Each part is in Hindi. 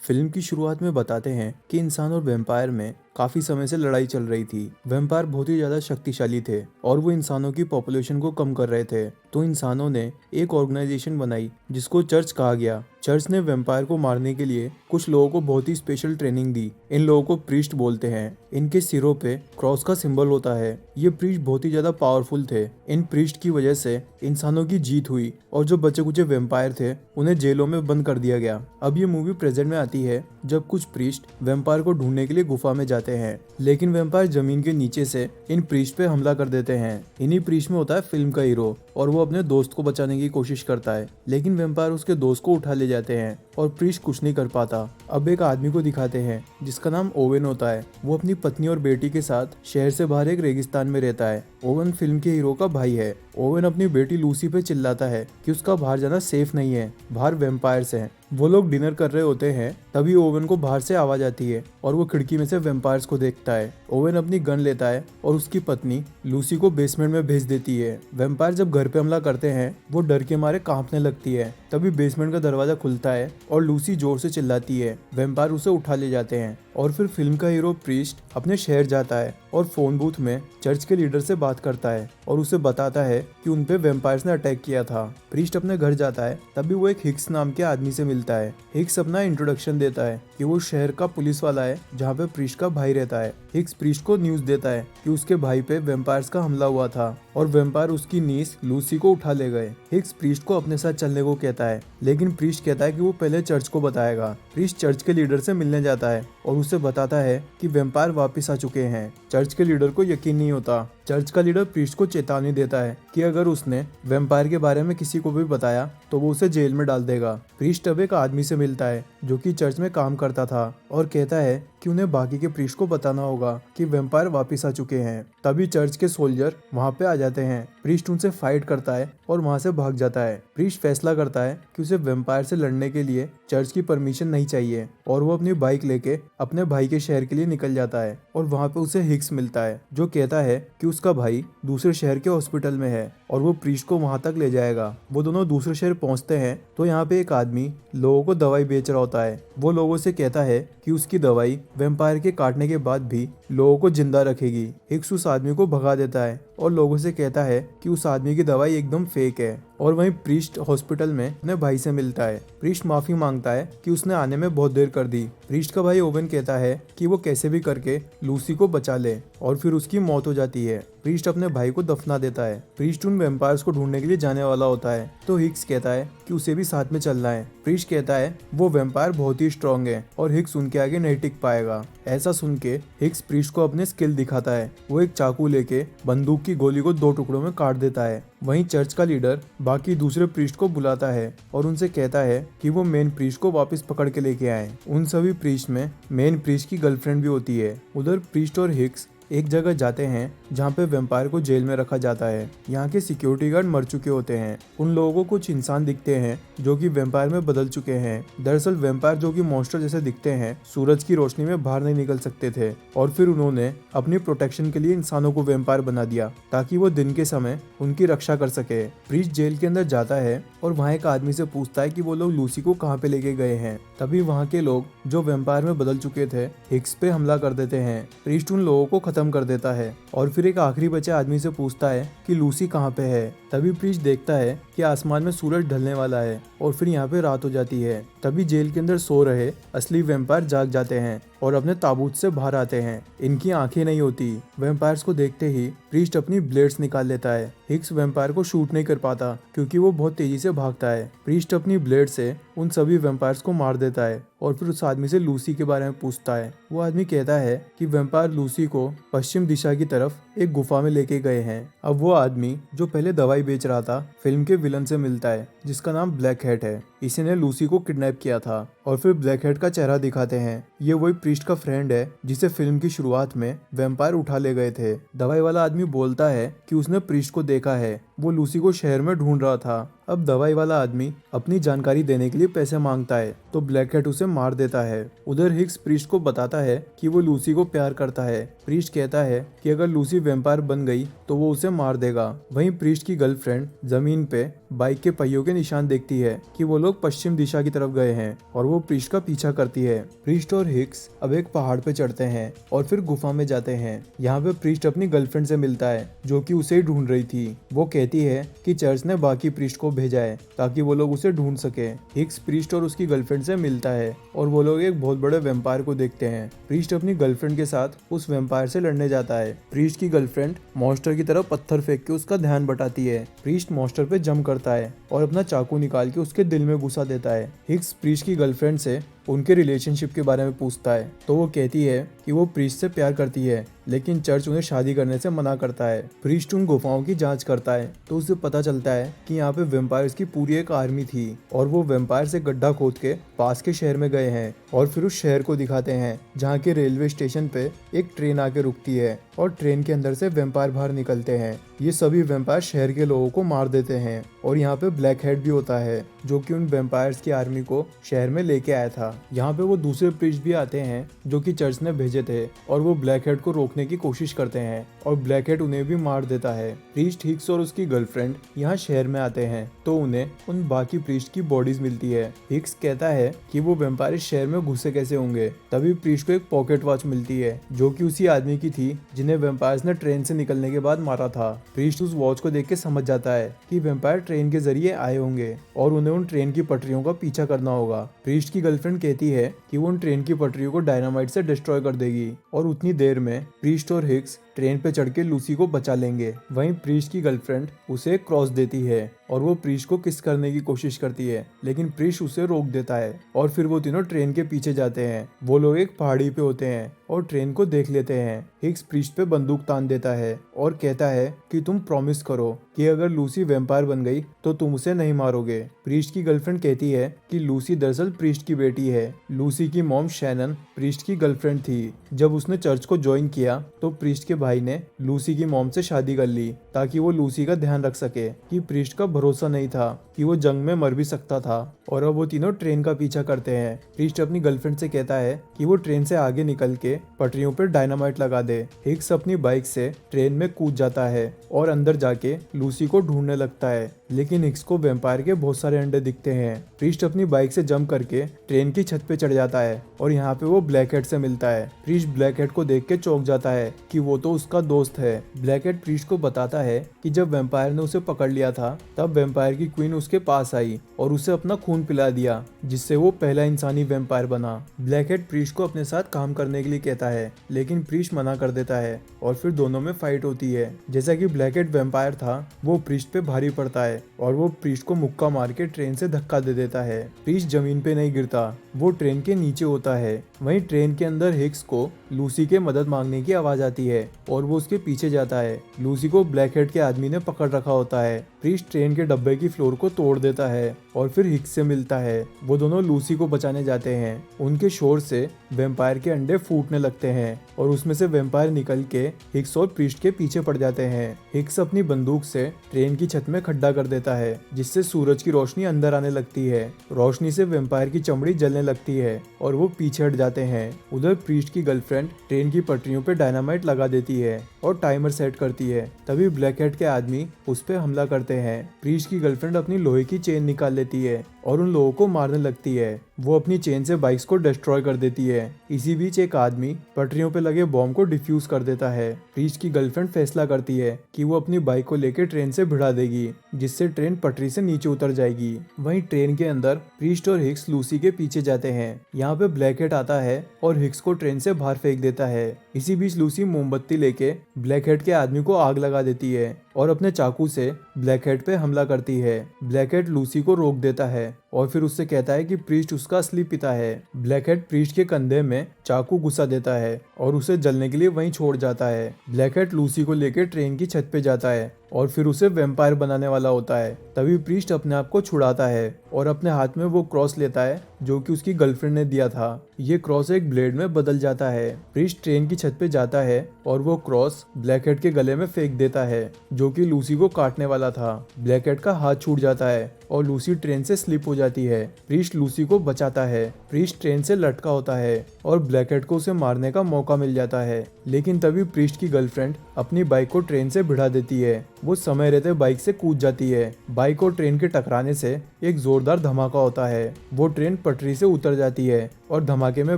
फिल्म की शुरुआत में बताते हैं कि इंसान और वैम्पायर में काफी समय से लड़ाई चल रही थी। वैम्पायर बहुत ही ज्यादा शक्तिशाली थे और वो इंसानों की पॉपुलेशन को कम कर रहे थे। तो इंसानों ने एक ऑर्गेनाइजेशन बनाई जिसको चर्च कहा गया। चर्च ने वैम्पायर को मारने के लिए कुछ लोगों को बहुत ही स्पेशल ट्रेनिंग दी। इन लोगों को प्रीस्ट बोलते हैं। इनके सिरों पे क्रॉस का सिंबल होता है। ये प्रीस्ट बहुत ही ज्यादा पावरफुल थे। इन प्रीस्ट की वजह से इंसानों की जीत हुई और जो बचे कुचे वैम्पायर थे उन्हें जेलों में बंद कर दिया गया। अब ये मूवी प्रेजेंट में आती है जब कुछ प्रीस्ट वैम्पायर को ढूंढने के लिए गुफा में जाते हैं, लेकिन वैम्पायर जमीन के नीचे से इन प्रीस्ट पे हमला कर देते हैं। इन्हीं प्रीस्ट में होता है फिल्म का हीरो और वो अपने दोस्त को बचाने की कोशिश करता है, लेकिन वैम्पायर उसके दोस्त को उठा ले जाते हैं और प्रीस्ट कुछ नहीं कर पाता। अब एक आदमी को दिखाते हैं जिसका नाम ओवेन होता है। वो अपनी पत्नी और बेटी के साथ शहर से बाहर एक रेगिस्तान में रहता है। ओवेन फिल्म के हीरो का भाई है। ओवेन अपनी बेटी लूसी पे चिल्लाता है कि उसका बाहर जाना सेफ नहीं है, बाहर वैम्पायर्स हैं। वो लोग डिनर कर रहे होते हैं, तभी ओवेन को बाहर से आवाज आती है और वो खिड़की में से वैम्पायर्स को देखता है। ओवेन अपनी गन लेता है और उसकी पत्नी लूसी को बेसमेंट में भेज देती है। वैम्पायर जब घर पे हमला करते हैं वो डर के मारे कांपने लगती है। तभी बेसमेंट का दरवाजा खुलता है और लूसी जोर से चिल्लाती है। वैम्पायर उसे उठा ले जाते हैं और फिर फिल्म का हीरो प्रीस्ट अपने शहर जाता है और फोन बूथ में चर्च के लीडर से बात करता है और उसे बताता है कि उनपे वैम्पायर्स ने अटैक किया था। प्रीस्ट अपने घर जाता है, तभी वो एक हिक्स नाम के आदमी से मिलता है। हिक्स अपना इंट्रोडक्शन देता है कि वो शहर का पुलिस वाला है जहाँ पे प्रीस्ट का भाई रहता है। हिक्स प्रीस्ट को न्यूज देता है कि उसके भाई पे वैम्पायर्स का हमला हुआ था और वैम्पायर उसकी नीस लूसी को उठा ले गए। हिक्स प्रीस्ट को अपने साथ चलने को कहता है, लेकिन प्रीस्ट कहता है कि वो पहले चर्च को बताएगा। प्रीस्ट चर्च के लीडर से मिलने जाता है और उसे बताता है कि वैम्पायर वापस आ चुके हैं। चर्च के लीडर को यकीन नहीं होता। चर्च का लीडर प्रीस्ट को चेतावनी देता है कि अगर उसने वैम्पायर के बारे में किसी को भी बताया तो वो उसे जेल में डाल देगा। प्रीस्ट अब एक आदमी से मिलता है जो कि चर्च में काम करता था और कहता है कि उन्हें बाकी के प्रीस्ट को बताना होगा कि वैम्पायर वापस आ चुके हैं। तभी चर्च के सोल्जर वहां पे आ जाते हैं। प्रीस्ट उनसे फाइट करता है और वहां से भाग जाता है। प्रीस्ट फैसला करता है कि उसे वैम्पायर से लड़ने के लिए चर्च की परमिशन नहीं चाहिए और वो अपनी बाइक लेके अपने भाई के शहर के लिए निकल जाता है और वहां पे उसे हिक्स मिलता है जो कहता है कि उसका भाई दूसरे शहर के हॉस्पिटल में है और वो प्रीस्ट को वहां तक ले जाएगा। वो दोनों दूसरे शहर पहुंचते हैं तो यहाँ पे एक आदमी लोगों को दवाई बेच रहा होता है। वो लोगों से कहता है कि उसकी दवाई वैम्पायर के काटने के बाद भी लोगों को जिंदा रखेगी। हिक्स उस आदमी को भगा देता है और लोगों से कहता है कि उस आदमी की दवाई एकदम फेक है। और वहीं प्रीस्ट हॉस्पिटल में अपने भाई से मिलता है। प्रीस्ट माफी मांगता है कि उसने आने में बहुत देर कर दी। प्रीस्ट का भाई ओवेन कहता है कि वो कैसे भी करके लूसी को बचा ले और फिर उसकी मौत हो जाती है। प्रीस्ट अपने भाई को दफना देता है। प्रीस्ट उन वैम्पायर्स को ढूंढने के लिए जाने वाला होता है तो हिक्स कहता है कि उसे भी साथ में चलना है। प्रीस्ट कहता है वो वैम्पायर बहुत ही स्ट्रांग है और हिक्स उनके आगे नहीं टिक पाएगा। ऐसा सुन के हिक्स प्रीस्ट को अपने स्किल दिखाता है। वो एक चाकू लेके बंदूक की गोली को 2 टुकड़ों में काट देता है। वहीं चर्च का लीडर बाकी दूसरे प्रीस्ट को बुलाता है और उनसे कहता है कि वो मेन प्रीस्ट को वापस पकड़ के लेके आए। उन सभी प्रीस्ट में मेन प्रीस्ट की गर्लफ्रेंड भी होती है। उधर प्रीस्ट और हिक्स एक जगह जाते हैं जहाँ पे वैम्पायर को जेल में रखा जाता है। यहाँ के सिक्योरिटी गार्ड मर चुके होते हैं। उन लोगों को कुछ इंसान दिखते हैं जो कि वैम्पायर में बदल चुके हैं। दरअसल वैम्पायर जो कि मॉन्स्टर जैसे दिखते हैं सूरज की रोशनी में बाहर नहीं निकल सकते थे और फिर उन्होंने अपनी प्रोटेक्शन के लिए इंसानों को वैम्पायर बना दिया ताकि वो दिन के समय उनकी रक्षा कर सके। प्रीस्ट जेल के अंदर जाता है और वहाँ एक आदमी से पूछता है कि वो लोग लूसी को कहाँ पे लेके गए हैं। तभी वहाँ के लोग जो वैम्पायर में बदल चुके थे हिक्स पे हमला कर देते हैं। प्रीस्ट उन लोगों को खत्म कर देता है और फिर एक आखिरी बचे आदमी से पूछता है कि लूसी कहाँ पे है। तभी प्रीस्ट देखता है कि आसमान में सूरज ढलने वाला है और फिर यहाँ पे रात हो जाती है। तभी जेल के अंदर सो रहे असली वैम्पायर जाग जाते हैं और अपने ताबूत से बाहर आते हैं। इनकी आंखें नहीं होती। वैम्पायर्स को देखते ही प्रीस्ट अपनी ब्लेड्स निकाल लेता है। हिक्स वैम्पायर को शूट नहीं कर पाता क्योंकि वो बहुत तेजी से भागता है। प्रीस्ट अपनी ब्लेड से उन सभी वैम्पायर्स को मार देता है और फिर उस आदमी से लूसी के बारे में पूछता है। वो आदमी कहता है कि वैम्पायर लूसी को पश्चिम दिशा की तरफ एक गुफा में लेके गए हैं। अब वो आदमी जो पहले दवाई बेच रहा था फिल्म के विलन से मिलता है जिसका नाम ब्लैक हैट है। इसी ने लूसी को किडनैप किया था और फिर ब्लैक हैट का चेहरा दिखाते हैं। ये वही प्रीस्ट का फ्रेंड है जिसे फिल्म की शुरुआत में वैम्पायर उठा ले गए थे। दवाई वाला आदमी बोलता है कि उसने प्रीस्ट को देखा है वो लूसी को शहर में ढूंढ रहा था। अब दवाई वाला आदमी अपनी जानकारी देने के लिए पैसे मांगता है तो ब्लैक हैट उसे मार देता है। उधर हिक्स प्रीस्ट को बताता है कि वो लूसी को प्यार करता है। प्रीस्ट कहता है कि अगर लूसी वैम्पायर बन गई तो वो उसे मार देगा। वहीं प्रीस्ट की गर्लफ्रेंड जमीन पे बाइक के पहियों के निशान देखती है कि वो लोग पश्चिम दिशा की तरफ गए हैं और वो प्रीस्ट का पीछा करती है। प्रीस्ट और हिक्स अब एक पहाड़ पे चढ़ते हैं और फिर गुफा में जाते हैं। यहाँ पे प्रीस्ट अपनी गर्लफ्रेंड से मिलता है जो कि उसे ही ढूंढ रही थी। वो कहती है कि चर्च ने बाकी प्रीस्ट को भेजा है ताकि वो लोग उसे ढूंढ सके। हिक्स प्रीस्ट और उसकी गर्लफ्रेंड से मिलता है और वो लोग एक बहुत बड़े वैम्पायर को देखते हैं। प्रीस्ट अपनी गर्लफ्रेंड के साथ उस वैम्पायर से लड़ने जाता है। प्रीस्ट की गर्लफ्रेंड मॉन्स्टर की तरफ पत्थर फेंक के उसका ध्यान बटाती है। प्रीस्ट मॉन्स्टर पे जंप करता है और अपना चाकू निकाल के उसके दिल में घुसा देता है। हिक्स प्रीस्ट की गर्लफ्रेंड से उनके रिलेशनशिप के बारे में पूछता है तो वो कहती है कि वो प्रीस्ट से प्यार करती है लेकिन चर्च उन्हें शादी करने से मना करता है। प्रीस्ट उन गुफाओं की जांच करता है तो उसे पता चलता है कि यहाँ पे वैम्पायर्स की पूरी एक आर्मी थी और वो वैम्पायर से गड्ढा खोद के पास के शहर में गए हैं और फिर उस शहर को दिखाते हैं जहाँ के रेलवे स्टेशन पे एक ट्रेन आके रुकती है और ट्रेन के अंदर से वैम्पायर बाहर निकलते हैं। ये सभी वैम्पायर शहर के लोगों को मार देते हैं और यहाँ पे ब्लैक हेड भी होता है जो कि उन वैम्पायर्स की आर्मी को शहर में लेके आया था। यहाँ पे वो दूसरे प्रीस्ट भी आते हैं जो कि चर्च ने भेजे थे और वो ब्लैक हेड को रोकने की कोशिश करते हैं और ब्लैक हेड उन्हें भी मार देता है। प्रीस्ट हिक्स और उसकी गर्लफ्रेंड यहाँ शहर में आते हैं तो उन्हें उन बाकी प्रीस्ट की बॉडीज मिलती है। हिक्स कहता है कि वो वैम्पायर इस शहर में घुसे कैसे होंगे। तभी प्रीस्ट को एक पॉकेट वॉच मिलती है जो कि उसी आदमी की थी जिन्हें वैम्पायर्स ने ट्रेन से निकलने के बाद मारा था। प्रीस्ट उस वॉच को देख के समझ जाता है कि वैम्पायर ट्रेन के जरिए आए होंगे और उन्हें उन ट्रेन की पटरियों का पीछा करना होगा। प्रीस्ट की गर्लफ्रेंड कहती है कि वो उन ट्रेन की पटरियों को डायनामाइट से डिस्ट्रॉय कर देगी और उतनी देर में प्रीस्ट और हिक्स ट्रेन पे चढ़ के लूसी को बचा लेंगे। वहीं प्रीस्ट की गर्लफ्रेंड उसे एक क्रॉस देती है और वो प्रीस्ट को किस करने की कोशिश करती है लेकिन प्रीस्ट उसे रोक देता है और फिर वो तीनों ट्रेन के पीछे जाते हैं। वो लोग एक पहाड़ी पे होते हैं और ट्रेन को देख लेते हैं। हिक्स प्रीस्ट पे बंदूक तान देता है और कहता है कि तुम प्रॉमिस करो कि अगर लूसी वैम्पायर बन गई तो तुम उसे नहीं मारोगे। प्रीस्ट की गर्लफ्रेंड कहती है कि लूसी दरअसल प्रीस्ट की बेटी है। लूसी की मॉम शैनन प्रीस्ट की गर्लफ्रेंड थी। जब उसने चर्च को ज्वाइन किया तो प्रीस्ट के भाई ने लूसी की मॉम से शादी कर ली ताकि वो लूसी का ध्यान रख सके कि प्रीस्ट का भरोसा नहीं था कि वो जंग में मर भी सकता था। और अब वो तीनों ट्रेन का पीछा करते हैं। प्रीस्ट अपनी गर्लफ्रेंड से कहता है कि वो ट्रेन से आगे निकल के पटरियों पर डायनामाइट लगा दे। हिक्स अपनी बाइक से ट्रेन में कूद जाता है और अंदर जाके लूसी को ढूंढने लगता है लेकिन हिक्स को वैम्पायर के बहुत सारे अंडे दिखते हैं। प्रीस्ट अपनी बाइक से जंप करके ट्रेन की छत पे चढ़ जाता है और यहाँ पे वो ब्लैक हेड से मिलता है। प्रीस्ट ब्लैक हेड को देख के चौंक जाता है कि वो तो उसका दोस्त है। ब्लैक हेड प्रीस्ट को बताता है कि जब वैम्पायर ने उसे पकड़ लिया था तब वैम्पायर की क्वीन उसके पास आई और उसे अपना खून पिला दिया जिससे वो पहला इंसानी वैम्पायर बना। ब्लैक हेड प्रीस्ट को अपने साथ काम करने के लिए कहता है लेकिन प्रीस्ट मना कर देता है और फिर दोनों में फाइट होती है। जैसा कि ब्लैक हेड वैम्पायर था वो प्रीस्ट पे भारी पड़ता है और वो प्रीस्ट को मुक्का मार के ट्रेन से धक्का दे देता है। प्रीस्ट जमीन पे नहीं गिरता, वो ट्रेन के नीचे होता है। वहीं ट्रेन के अंदर हिक्स को लूसी के मदद मांगने की आवाज आती है और वो उसके पीछे जाता है। लूसी को ब्लैक हेड के आदमी ने पकड़ रखा होता है। प्रीस्ट ट्रेन के डब्बे की फ्लोर को तोड़ देता है और फिर हिक्स से मिलता है। वो दोनों लूसी को बचाने जाते हैं। उनके शोर से वैम्पायर के अंडे फूटने लगते हैं और उसमें से वैम्पायर निकल के हिक्स और प्रीस्ट के पीछे पड़ जाते हैं। हिक्स अपनी बंदूक से ट्रेन की छत में खड्डा कर देता है जिससे सूरज की रोशनी अंदर आने लगती है। रोशनी से वैम्पायर की चमड़ी जलने लगती है और वो पीछे हट जाते हैं। उधर प्रीस्ट की गर्लफ्रेंड ट्रेन की पटरियों पे डायनामाइट लगा देती है और टाइमर सेट करती है। तभी ब्लैक हेड के आदमी उस पे हमला करते हैं। प्रीस्ट की गर्लफ्रेंड अपनी लोहे की चेन निकाल लेती है और उन लोगों को मारने लगती है। वो अपनी चेन से बाइक्स को डिस्ट्रॉय कर देती है। इसी बीच एक आदमी पटरियों पे लगे बॉम्ब को डिफ्यूज कर देता है। प्रीस्ट की गर्लफ्रेंड फैसला करती है कि वो अपनी बाइक को लेकर ट्रेन से भिड़ा देगी जिससे ट्रेन पटरी से नीचे उतर जाएगी। वहीं ट्रेन के अंदर प्रीस्ट और हिक्स लूसी के पीछे जाते हैं। यहाँ पे ब्लैक हेड आता है और हिक्स को ट्रेन से बाहर फेंक देता है। इसी बीच लूसी मोमबत्ती लेके ब्लैक हेड के आदमी को आग लगा देती है और अपने चाकू से ब्लैक हेड पे हमला करती है। ब्लैक हेड लूसी को रोक देता है और फिर उससे कहता है कि प्रीस्ट उसका असली पिता है। ब्लैकहेड प्रीस्ट के कंधे में चाकू घुसा देता है और उसे जलने के लिए वहीं छोड़ जाता है। ब्लैकहेड लूसी को लेकर ट्रेन की छत पे जाता है और फिर उसे वैम्पायर बनाने वाला होता है। तभी प्रीस्ट अपने आप को छुड़ाता है और अपने हाथ में वो क्रॉस लेता है जो कि उसकी गर्लफ्रेंड ने दिया था। ये क्रॉस एक ब्लेड में बदल जाता है। प्रीस्ट ट्रेन की छत पे जाता है और वो क्रॉस ब्लैकहेड के गले में फेंक देता है जो कि लूसी को काटने वाला था। ब्लैकहेड का हाथ छूट जाता है और लूसी ट्रेन से स्लिप हो जाती है। प्रीस्ट लूसी को बचाता है। प्रीस्ट ट्रेन से लटका होता है और ब्लैकहेड को उसे मारने का मौका मिल जाता है, लेकिन तभी प्रीस्ट की गर्लफ्रेंड अपनी बाइक को ट्रेन से भिड़ा देती है। वो समय रहते बाइक से कूद जाती है। बाइक और ट्रेन के टकराने से एक जोरदार धमाका होता है। वो ट्रेन पटरी से उतर जाती है और धमाके में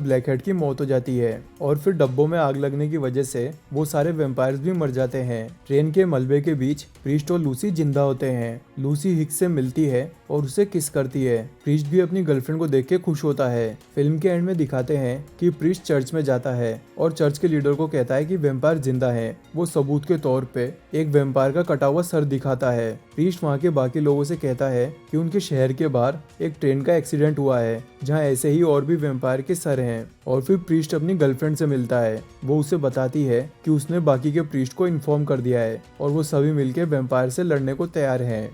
ब्लैकहेड की मौत हो जाती है और फिर डब्बों में आग लगने की वजह से वो सारे वैम्पायर्स भी मर जाते हैं। ट्रेन के मलबे के बीच प्रीस्ट और लूसी जिंदा होते हैं। लूसी हिक्स से मिलती है और उसे किस करती है। प्रीस्ट भी अपनी गर्लफ्रेंड को देख के खुश होता है। फिल्म के एंड में दिखाते हैं कि प्रीस्ट चर्च में जाता है और चर्च के लीडर को कहता है कि वैम्पायर जिंदा है। वो सबूत के तौर पे एक वैम्पायर का कटा हुआ सर दिखाता है। प्रीस्ट वहाँ के बाकी लोगों से कहता है कि उनके शहर के बाहर एक ट्रेन का एक्सीडेंट हुआ है जहाँ ऐसे ही और भी वैम्पायर के सर हैं। और फिर प्रीस्ट अपनी गर्लफ्रेंड से मिलता है। वो उसे बताती है कि उसने बाकी के प्रीस्ट को इन्फॉर्म कर दिया है और वो सभी मिलकर वैम्पायर से लड़ने को तैयार हैं।